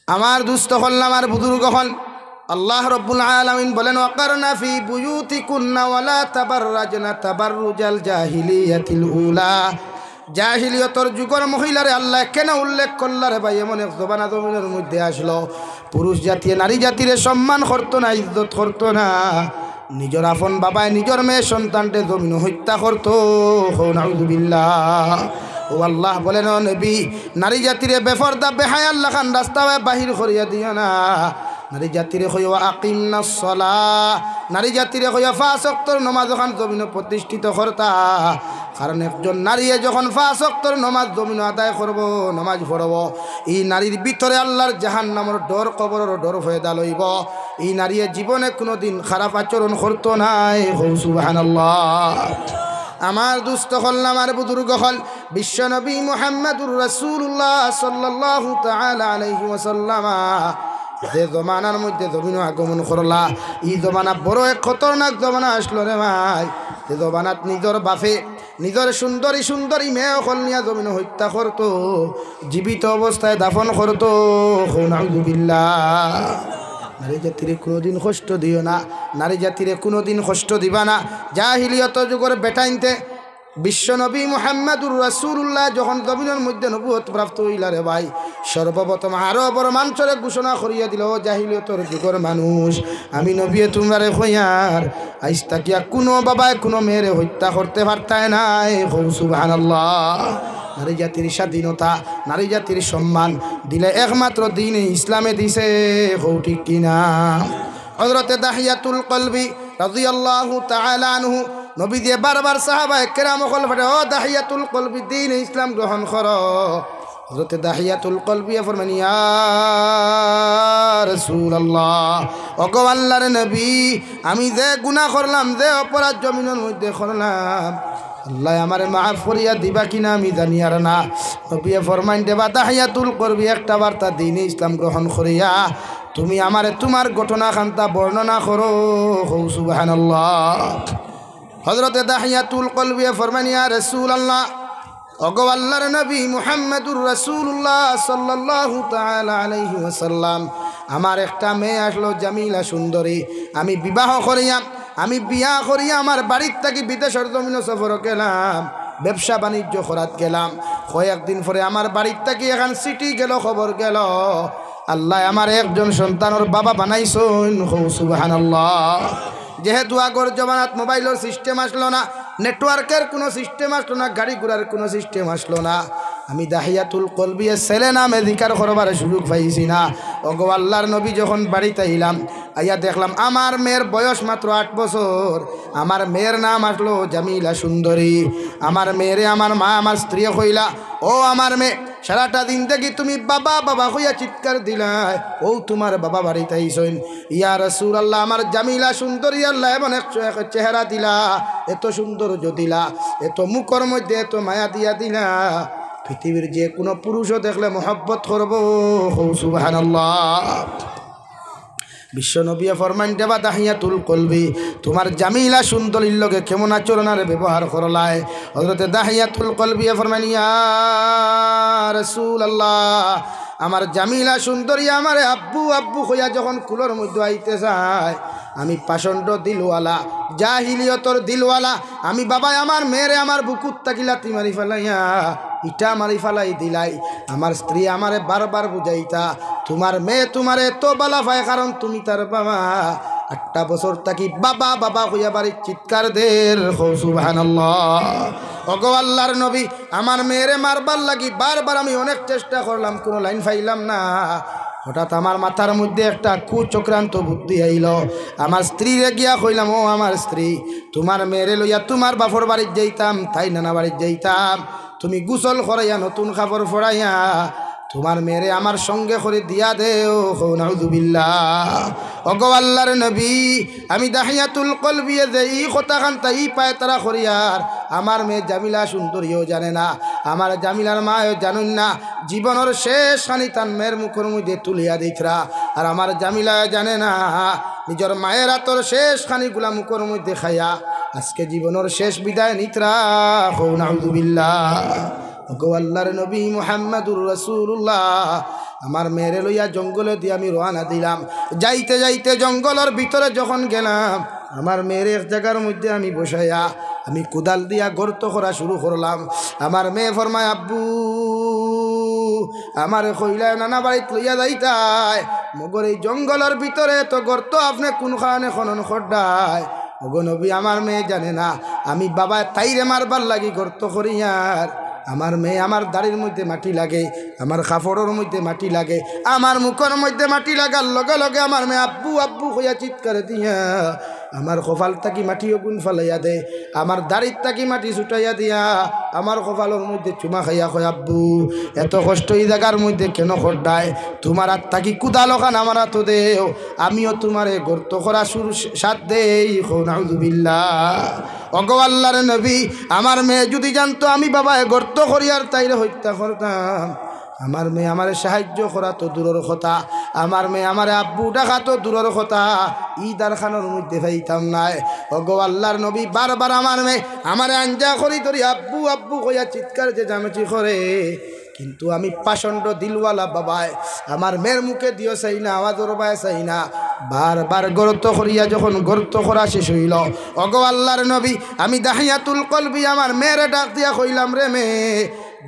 আমার দুস্থ হল আমার বুজুর্গ হল আল্লাহ রব্বুল আলামিন বলেন ওয়াকারনা ফি বুয়ুতিকুন্না ওয়ালা তাবাররাজনা তাবাররুজাল জাহিলিয়াতিল উলা জাহিলিয়তর যুগের মহিলারে আল্লাহ কেন উল্লেখ করলা রে ভাই এমন এক জবানা জমিনের মধ্যে আসলো পুরুষ জাতি নারী জাতিরে সম্মান করতো না ইজ্জত করতো না নিজের আপন বাবায় নিজের মেয়ে সন্তানকে জমিন হত্যা করতো নাউযুবিল্লাহ ও আল্লাহ বলেন ও নবী নারী জাতিরে বেফরদা বেহায়া আল্লাহ খান রাস্তায় বাহির করিয়া দিও না নারী জাতিরে কইয়া আকিমনাস সালাহ নারী জাতিরে কইয়া 5 ওয়াক্তের নামাজ খান জমিন প্রতিষ্ঠিত করতা কারণ একজন নারী যখন 5 ওয়াক্তের নামাজ জমিন আদায় করব নামাজ পড়ব এই নারীর ভিতরে আল্লাহর জাহান্নামের ডর কবরের ডর পয়দা লইব এই নারী জীবনে কোনোদিন খারাপ আচরণ করতো না সুবহানাল্লাহ আমার দুস্থ হল আমার বুজুর্গ হল বিশ্বনবী মুহাম্মদুর রাসূলুল্লাহ সাল্লাল্লাহু তাআলা আলাইহি ওয়াসাল্লাম যে জমানার মধ্যে জমিন আগমন করলা এই জমানা বড় এক খতরনাক জমানা আসলো রে ভাই যে জমানাত নিজের বাপে নিজের সুন্দরী সুন্দরী মেয়ে হল নিয়া জমিন হত্যা করতো জীবিত অবস্থায় দাফন করতো নাউযুবিল্লাহ নারী জাতিরে কোনোদিন কষ্ট দিও না নারী জাতিরে কোনোদিন কষ্ট দিবা না জাহিলিয়ত যুগের বেটাইনতে বিশ্বনবী মুহাম্মদুর রাসূলুল্লাহ যখন জমিনের মধ্যে নবুয়ত প্রাপ্ত হইলা রে ভাই সর্বপ্রথম আরবের মানুষের ঘোষণা করিয়া দিল জাহিলিয়তর যুগের মানুষ আমি নবী তোমারে কইয়ার আইজ তাকিয়া কোনো বাবায় কোনো মেয়েরে হত্যা করতে পারতায় নাই সুবহানাল্লাহ নারী জাতির স্বাধীনতা নারী জাতির সম্মান দিলে একমাত্র দিন ইসলামে দিছে ঠিক কিনা হযরতে দাহিয়াতুল কলবি রাদিয়াল্লাহু তাআলা আনহু নবী দিয়ে বারবার সাহাবায়ে কেরাম কল ফটে ও দাহিয়াতুল কলবি দিন ইসলাম গ্রহণ করো হযরতে দাহিয়াতুল কলবি ফরমান ইয়া রাসূলুল্লাহ ওগো আল্লাহর নবী আমি যে গুনাহ করলাম যে অপরাধ জমিনের মধ্যে করলাম আল্লাহ আমারে মাফ করিয়া দিবা কিনা আমি জানি আর না নবী ফরমান দেবা দাহিয়াতুল কলবি একটা বার্তা দিন ইসলাম গ্রহণ করিয়া তুমি আমারে তোমার ঘটনা খান্তা বর্ণনা করো সুবহানাল্লাহ হযরতে দাহিয়াতুল কলবি ফরমান ইয়া রাসূলুল্লাহ ওগো আল্লাহর নবী মুহাম্মদুর রাসূলুল্লাহ সাল্লাল্লাহু তাআলা আলাইহি ওয়াসাল্লাম আমার একটা মেয়ে আসলো জামিলা সুন্দরী আমি বিবাহ করিয়া আমি বিয়া করিয়া আমার বাড়ির থেকে বিদেশের জমিন সফর গেলাম ব্যবসা বাণিজ্য করাত গেলাম কয়েকদিন পরে আমার বাড়ির থেকে এখন সিটি গেল খবর গেল আল্লাহ আমার একজন সন্তানের বাবা বানাইছেন সুবহানাল্লাহ যেহেতু আগর জমানাত মোবাইলের সিস্টেম আসলো না নেটওয়ার্কের কোনো সিস্টেম আসলো না গাড়ি ঘোড়ার কোনো সিস্টেম আসলো না আমি দাহিয়াতুল কলবি ছেলে নামে জিকার করবার সুযোগ পাইছি না ওগো আল্লাহর নবী যখন বাড়িতে আইলাম আইয়া দেখলাম আমার মেয়ের বয়স মাত্র 8 বছর আমার মেয়ের নাম আসলো জামিলা সুন্দরী আমার মেয়েরে আমার মা আমার স্ত্রী কইলা ও আমার মেয়ে সারাটা দিন থেকে তুমি বাবা বাবা হইয়া চিৎকার দিলাই ও তোমার বাবা বাড়িতে আইছেন ইয়া রাসূলুল্লাহ আমার জামিলা সুন্দরী আল্লাহ এমন এক চেহারা দিলা এত সৌন্দর্য দিলা এত মুখের মধ্যে এত মায়া দিয়া দিলা পৃথিবীর যে কোনো পুরুষও দেখলে মহব্বত করব সুবহানাল্লাহ বিশ্বনবী ফরমান দেবা দাহিয়াতুল কলবি তোমার জামিলা সুন্দরীর লগে কেমন আচরণের ব্যবহার করলায় হযরতে দাহিয়াতুল কলবি ফরমান ইয়া রাসূলুল্লাহ আমার জামিলা সুন্দরী আমার আব্বু আব্বু হইয়া যখন কুলোর মধ্যে আইতে যায় আমি পাষণ্ড দিলওয়ালা জাহিলিয়তর দিলওয়ালা আমি বাবা আমার মেয়েরে আমার বুকুত তাকিলাতি মারি ফেলাইয়া ইটা মারি ফেলাই দিলাই আমার স্ত্রী আমারে বারবার বুঝাইতা তোমার মেয়ে তোমারে তো বালা পায় কারণ তুমি তার বাবা 8 বছর থাকি বাবা বাবা হইয়া বাড়ির চিৎকার দের সুবহানাল্লাহ ওগো আল্লাহর নবী আমার মেয়েরে মারবার লাগি বারবার আমি অনেক চেষ্টা করলাম কোনো লাইন পাইলাম না হঠাৎ আমার মাথার মধ্যে একটা কুচক্রান্ত বুদ্ধি আইল আমার স্ত্রীরে গিয়া কইলাম ও আমার স্ত্রী তোমার মেয়েরে লইয়া তোমার বাপর বাড়ির যাইতাম তাই নানা বাড়ির যাইতাম তুমি গোসল করাইয়া নতুন কাপড় পরাইয়া তোমার মেয়েরে আমার সঙ্গে করে দিয়া দেও নাউযুবিল্লাহ ওগো আল্লাহর নবী আমি দাহিয়াতুল কলবি যে এই কথা খান তাই পায় তারা করিয়ার আমার মেয়ে জামিলা সুন্দরীও জানে না আমার জামিলার মাও জানুন না জীবনের শেষ খানি তার মেয়ের মুখের মধ্যে তুলিয়া দিতরা আর আমার জামিলা জানে না নিজের মায়ের হাতর শেষ খানিগুলা মুখের মধ্যে খাইয়া আজকে জীবনের শেষ বিদায় নিতরা নাউযুবিল্লাহ ওগো আল্লাহর নবী মুহাম্মদুর রাসূলুল্লাহ আমার মেয়েরে লইয়া জঙ্গলে দিয়ে আমি রওনা দিলাম। যাইতে যাইতে জঙ্গলের ভিতরে যখন গেলাম, আমার মেয়ের এক জায়গার মধ্যে আমি বসাইয়া আমি কোদাল দিয়া গর্ত করা শুরু করলাম। আমার মেয়ে ফরমায়, আব্বু আমার কইলায় নানা বাড়িতে লইয়া যাইতাই, মগর এই জঙ্গলের ভিতরে তো গর্ত আপনি কোনখানে খনন করডায়। ওগো নবী, আমার মেয়ে জানে না আমি বাবা তাইরে মারবার লাগি গর্ত করিয়ার। আমার মেয়ে আমার দাড়ির মধ্যে মাটি লাগে, আমার কাপড়ের মধ্যে মাটি লাগে, আমার মুখের মধ্যে মাটি লাগার লগে লগে আমার মেয়ে আব্বু আব্বু হইয়া চিৎকার দিয়া আমার কপাল তাকি মাটি গুণ ফালাইয়া দে, আমার দাড়ির তাকি মাটি ছুটাইয়া দিয়া আমার কপালের মধ্যে চুমা খাইয়া কয়, আব্বু এত কষ্ট এই জায়গার মধ্যে কেন করডায়? তোমার আর তাকি কুদালো খান আমার তো দেও, আমিও তোমারে গর্ত করা শুরু সাথ দেই। নাউযুবিল্লাহ। ওগো আল্লাহর নবী, আমার মেয়ে যদি জানতো আমি বাবায় গর্ত করিয়ার তাইরে হত্যা করতাম, আমার মেয়ে আমার সাহায্য করা তো দূরের কথা, আমার মেয়ে আমার আব্বু ডাকা তো দূরের কথা, ঈদার খানোর মধ্যে পাইতাম নাই। ওগো আল্লাহর নবী, বারবার আমার মেয়ে আমার আঞ্জা করি ধরি আব্বু আব্বু কইয়া চিৎকার যে জামেচি করে, কিন্তু আমি পাষণ্ড দিলওয়ালা বাবায় আমার মেয়ের মুখে দিও চাই না, আওয়াজের বায় চাই না। বারবার গর্ত করিয়া যখন গর্ত করা শেষ হইল, ওগো আল্লাহর নবী, আমি দাহিয়াতুল কলবি আমার মেয়েরে ডাক দিয়া কইলাম, রে মেয়ে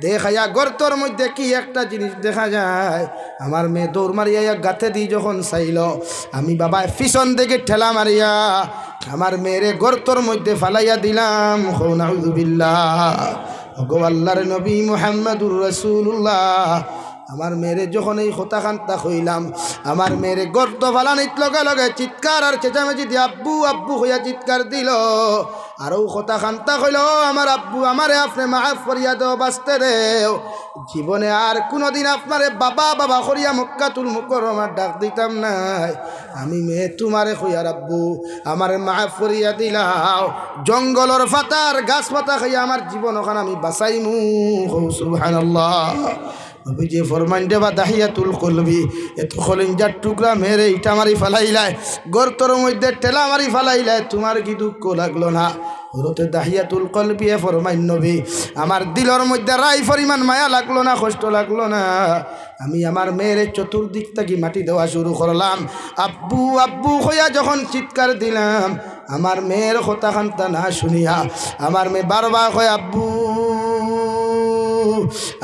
দেখাইয়া গর্তর মধ্যে কি একটা জিনিস দেখা যায়। আমার মেয়ে দৌড় মারিয়া গাতে দিয়ে যখন চাইল, আমি বাবা পিছন থেকে ঠেলা মারিয়া আমার মেয়েরে গর্তর মধ্যে ফালাইয়া দিলাম। নাউযুবিল্লাহ। ওগো আল্লাহর নবী মুহাম্মদুর রাসূলুল্লাহ, আমার মেয়েরে যখন এই হতাকান্তা হইলাম, আমার মেয়েরে গর্ত ফালানিত লগে লগে চিৎকার আর চেঁচামেচি দিয়ে আব্বু আব্বু হইয়া চিৎকার দিল। আরও হতাকান্তা হইল, আমার আব্বু আমারে আপনি মাফ করিয়া দেও, বাঁচতে দেও, জীবনে আর কোনোদিন আপনারে বাবা বাবা করিয়া মক্কাতুল মুকাররমার ডাক দিতাম নাই। আমি মেয়ে তোমারে কইয়ার আব্বু আমারে মাফ করিয়া দিলাও, জঙ্গলর ফাতার গাছ পাতা খাইয়া আমার জীবন ওখানে আমি বাঁচাইমু। সুবহানাল্লাহ। নবীজি ফরমান দেবা দাহিয়াতুল কলবি, এত খলিঞ্জার টুকরা মেরে ইটা মারি ফালাইলায়, গর্তর মধ্যে টেলা মারি ফালাইলায়, তোমার কি দুঃখ লাগলো না? হরতে দাহিয়াতুল কলবি ফরমান নবী, আমার দিলর মধ্যে রাই পরিমাণ মায়া লাগলো না, কষ্ট লাগলো না? আমি আমার মেয়ের চতুর্দিক থেকে মাটি দেওয়া শুরু করলাম। আব্বু আব্বু হইয়া যখন চিৎকার দিলাম, আমার মেয়ের কথা খান্তা না শুনিয়া আমার মেয়ে বারবার কয়, আব্বু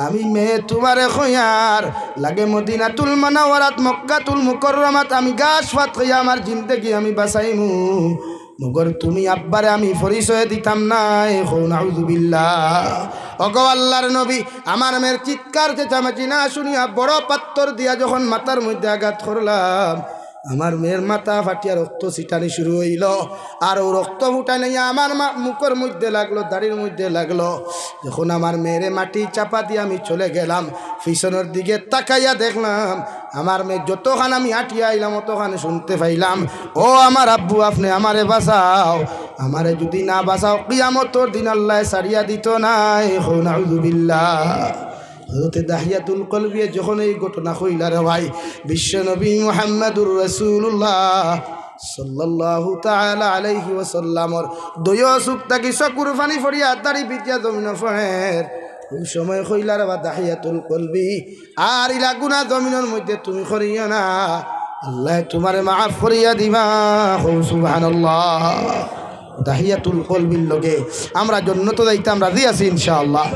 আমি মেয়ে তোমারে খয়ার লাগে মদিনাতুল মুনাওয়ারাত মক্কাতুল মুকাররমাত আমি গাছ ফাত হইয়া আমার জিন্দেগি আমি বাঁচাইমু, মগর তুমি আব্বারে আমি পরিচয় দিতাম নাই। নাউযুবিল্লাহ। ওগো আল্লাহর নবী, আমার মেয়ের চিৎকার চেঁচামেচি না শুনিয়া বড় পাত্তর দিয়া যখন মাথার মধ্যে আঘাত করলাম, আমার মেয়ের মাথা ফাটিয়া রক্ত ছিটানি শুরু হইল। আর ও রক্ত ফুটাই নিয়ে আমার মুখের মধ্যে লাগলো, দাড়ির মধ্যে লাগলো। যখন আমার মেয়েরে মাটি চাপা দিয়ে আমি চলে গেলাম, পিছনের দিকে তাকাইয়া দেখলাম আমার মেয়ে যতখান আমি হাঁটিয়া আইলাম অতখানে শুনতে পাইলাম, ও আমার আব্বু আপনি আমারে বাঁচাও, আমারে যদি না বাঁচাও কিয়ামতের দিন আল্লাহ ছাড়িয়া দিত নাই। নাউযুবিল্লাহ। হযরত দাহিয়াতুল কলবি যখন এই ঘটনা কইলা রে ভাই, বিশ্বনবী মুহাম্মদুর রাসূলুল্লাহ সাল্লাল্লাহু তাআলা আলাইহি ওয়াসাল্লামর দয়া সুক্তাকি চকুর পানি ফড়িয়া দাড়ি বিটিয়া জমিন ফের। ওই সময় কইলা রে দাহিয়াতুল কলবি, আর ইলা গুনাহ জমিনের মধ্যে তুমি করিও না, আল্লাহ তোমারে মাফ করিয়া দিবা। সুবহানাল্লাহ। দাহিয়াতুল কলবির লগে আমরা জান্নাত যাইতাম রাজি আছি ইনশাআল্লাহ,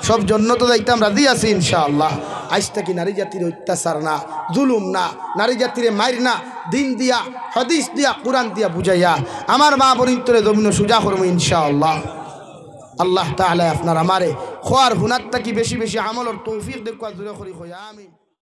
সব জান্নাত যাইতাম রাজি আছি ইনশাআল্লাহ। আজ থেকে নারী জাতির অত্যাচার না, জুলুম না, নারী জাতিরে মাইর না, দিন দিয়া হাদিস দিয়া কোরআন দিয়া বুঝাইয়া আমার মা বোনিন্তরে জমিন সুজা করবো ইনশাআল্লাহ। আল্লাহ তাআলা আপনার আমারে খোয়ার হুনার থাকি বেশি বেশি আমলের তৌফিক দেখুয়া জুড়ে করি। আমিন।